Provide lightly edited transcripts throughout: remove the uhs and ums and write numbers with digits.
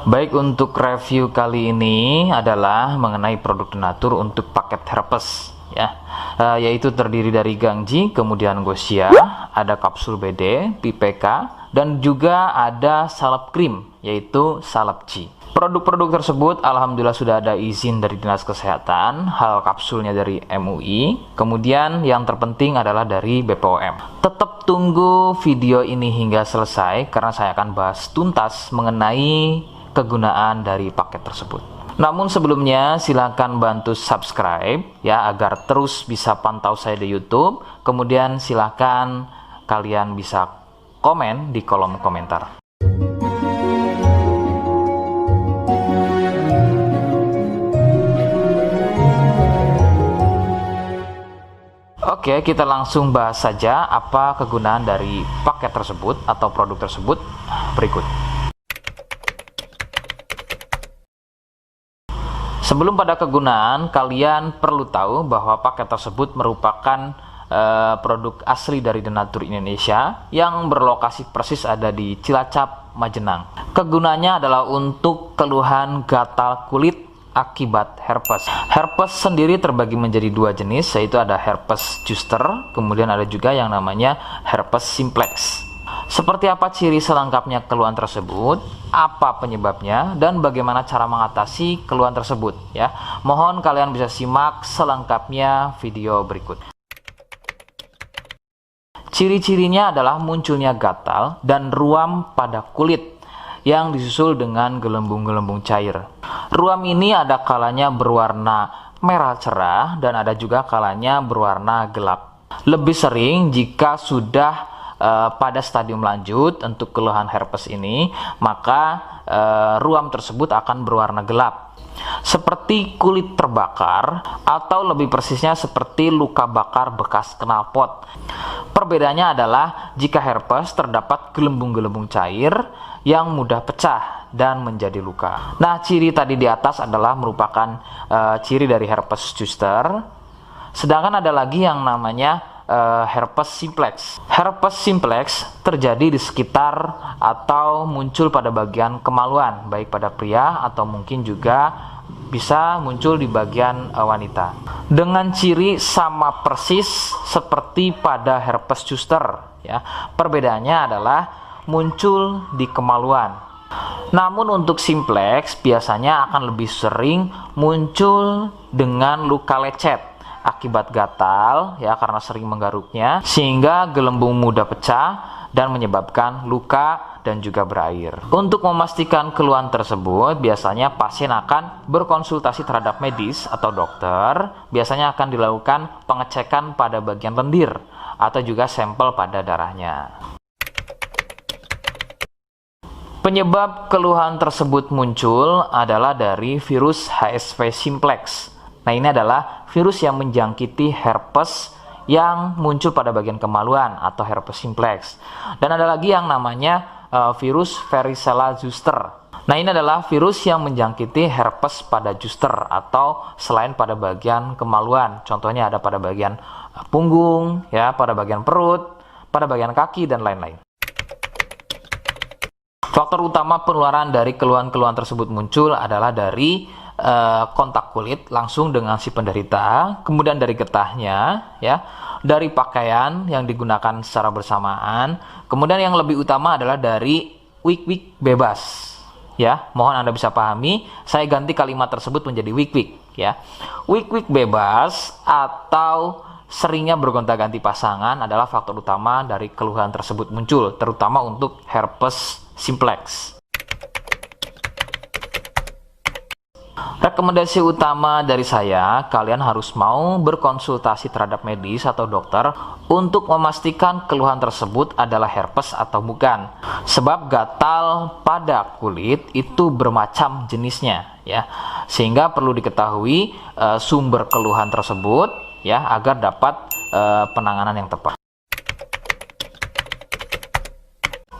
Baik, untuk review kali ini adalah mengenai produk Denatur untuk paket herpes ya, yaitu terdiri dari Gangji, kemudian Gosia, ada kapsul BD, PPK, dan juga ada salep krim yaitu salep G. Produk-produk tersebut alhamdulillah sudah ada izin dari Dinas Kesehatan, hal kapsulnya dari MUI, kemudian yang terpenting adalah dari BPOM. Tetap tunggu video ini hingga selesai karena saya akan bahas tuntas mengenai kegunaan dari paket tersebut. Namun sebelumnya silahkan bantu subscribe ya agar terus bisa pantau saya di YouTube. Kemudian silahkan kalian bisa komen di kolom komentar. Oke, kita langsung bahas saja apa kegunaan dari paket tersebut atau produk tersebut berikut. Sebelum pada kegunaan, kalian perlu tahu bahwa paket tersebut merupakan produk asli dari Denatur Indonesia yang berlokasi persis ada di Cilacap, Majenang. Kegunaannya adalah untuk keluhan gatal kulit akibat herpes. Herpes sendiri terbagi menjadi dua jenis, yaitu ada herpes zoster, kemudian ada juga yang namanya herpes simplex. Seperti apa ciri selengkapnya keluhan tersebut, apa penyebabnya, dan bagaimana cara mengatasi keluhan tersebut ya. Mohon kalian bisa simak selengkapnya video berikut. Ciri-cirinya adalah munculnya gatal dan ruam pada kulit yang disusul dengan gelembung-gelembung cair. Ruam ini ada kalanya berwarna merah cerah dan ada juga kalanya berwarna gelap. Lebih sering jika sudah pada stadium lanjut untuk keluhan herpes ini, maka ruam tersebut akan berwarna gelap seperti kulit terbakar atau lebih persisnya seperti luka bakar bekas knalpot. Perbedaannya adalah jika herpes terdapat gelembung-gelembung cair yang mudah pecah dan menjadi luka. Nah, ciri tadi di atas adalah merupakan ciri dari herpes zoster. Sedangkan ada lagi yang namanya herpes simplex. Herpes simplex terjadi di sekitar atau muncul pada bagian kemaluan, baik pada pria atau mungkin juga bisa muncul di bagian wanita. Dengan ciri sama persis seperti pada herpes zoster ya. Perbedaannya adalah muncul di kemaluan. Namun untuk simplex biasanya akan lebih sering muncul dengan luka lecet akibat gatal ya, karena sering menggaruknya sehingga gelembung mudah pecah dan menyebabkan luka dan juga berair. Untuk memastikan keluhan tersebut, biasanya pasien akan berkonsultasi terhadap medis atau dokter. Biasanya akan dilakukan pengecekan pada bagian lendir atau juga sampel pada darahnya. Penyebab keluhan tersebut muncul adalah dari virus HSV simplex. Nah, ini adalah virus yang menjangkiti herpes yang muncul pada bagian kemaluan atau herpes simplex. Dan ada lagi yang namanya virus varicella zoster. Nah, ini adalah virus yang menjangkiti herpes pada zoster atau selain pada bagian kemaluan. Contohnya ada pada bagian punggung, ya, pada bagian perut, pada bagian kaki, dan lain-lain. Faktor utama penularan dari keluhan-keluhan tersebut muncul adalah dari kontak kulit langsung dengan si penderita, kemudian dari getahnya ya, dari pakaian yang digunakan secara bersamaan, kemudian yang lebih utama adalah dari wik-wik bebas ya. Mohon Anda bisa pahami, saya ganti kalimat tersebut menjadi wik-wik ya. Wik-wik bebas atau seringnya bergonta-ganti pasangan adalah faktor utama dari keluhan tersebut muncul, terutama untuk herpes simplex. Rekomendasi utama dari saya, kalian harus mau berkonsultasi terhadap medis atau dokter untuk memastikan keluhan tersebut adalah herpes atau bukan. Sebab gatal pada kulit itu bermacam jenisnya ya. Sehingga perlu diketahui sumber keluhan tersebut ya agar dapat penanganan yang tepat.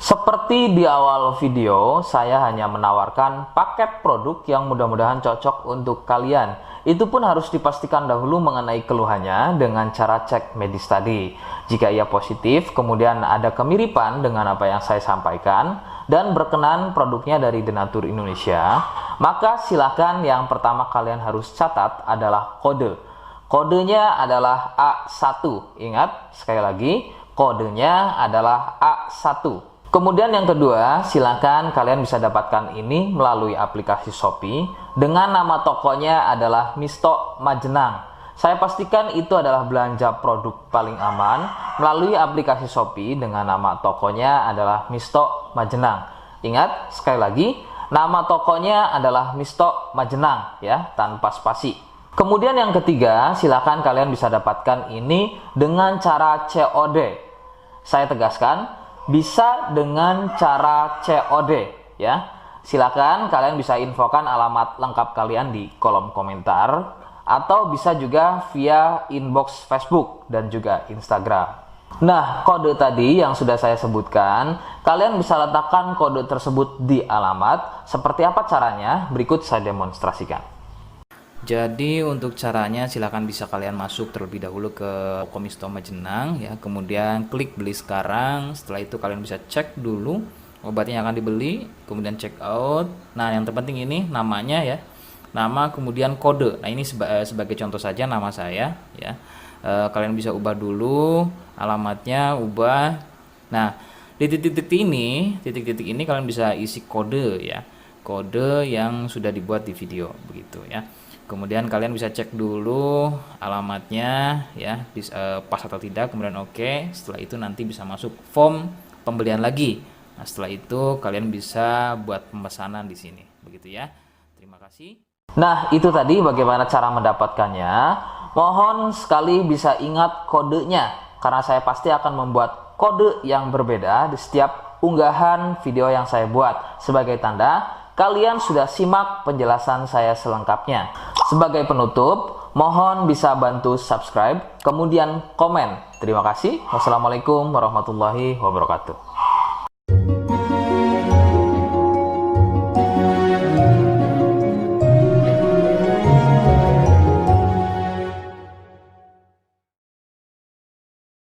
Seperti di awal video, saya hanya menawarkan paket produk yang mudah-mudahan cocok untuk kalian. Itu pun harus dipastikan dahulu mengenai keluhannya dengan cara cek medis tadi. Jika ia positif, kemudian ada kemiripan dengan apa yang saya sampaikan, dan berkenan produknya dari Denatur Indonesia, maka silakan yang pertama kalian harus catat adalah kode. Kodenya adalah A1. Ingat, sekali lagi, kodenya adalah A1. Kemudian yang kedua, silakan kalian bisa dapatkan ini melalui aplikasi Shopee dengan nama tokonya adalah Misto Majenang. Saya pastikan itu adalah belanja produk paling aman melalui aplikasi Shopee dengan nama tokonya adalah Misto Majenang. Ingat, sekali lagi, nama tokonya adalah Misto Majenang ya, tanpa spasi. Kemudian yang ketiga, silakan kalian bisa dapatkan ini dengan cara COD. Saya tegaskan, bisa dengan cara COD ya. Silakan kalian bisa infokan alamat lengkap kalian di kolom komentar atau bisa juga via inbox Facebook dan juga Instagram. Nah, kode tadi yang sudah saya sebutkan, kalian bisa letakkan kode tersebut di alamat. Seperti apa caranya? Berikut saya demonstrasikan. Jadi untuk caranya silakan bisa kalian masuk terlebih dahulu ke Misto Majenang ya, kemudian klik beli sekarang. Setelah itu kalian bisa cek dulu obatnya yang akan dibeli, kemudian check out. Nah, yang terpenting ini namanya ya, nama kemudian kode. Nah, ini sebagai contoh saja nama saya ya. Kalian bisa ubah dulu alamatnya, ubah. Nah, di titik-titik ini kalian bisa isi kode ya, kode yang sudah dibuat di video begitu ya. Kemudian kalian bisa cek dulu alamatnya ya, pas atau tidak, kemudian oke. Setelah itu nanti bisa masuk form pembelian lagi. Nah, setelah itu kalian bisa buat pemesanan di sini begitu ya. Terima kasih. Nah, itu tadi bagaimana cara mendapatkannya. Mohon sekali bisa ingat kodenya, karena saya pasti akan membuat kode yang berbeda di setiap unggahan video yang saya buat sebagai tanda kalian sudah simak penjelasan saya selengkapnya. Sebagai penutup, mohon bisa bantu subscribe, kemudian komen. Terima kasih. Wassalamualaikum warahmatullahi wabarakatuh.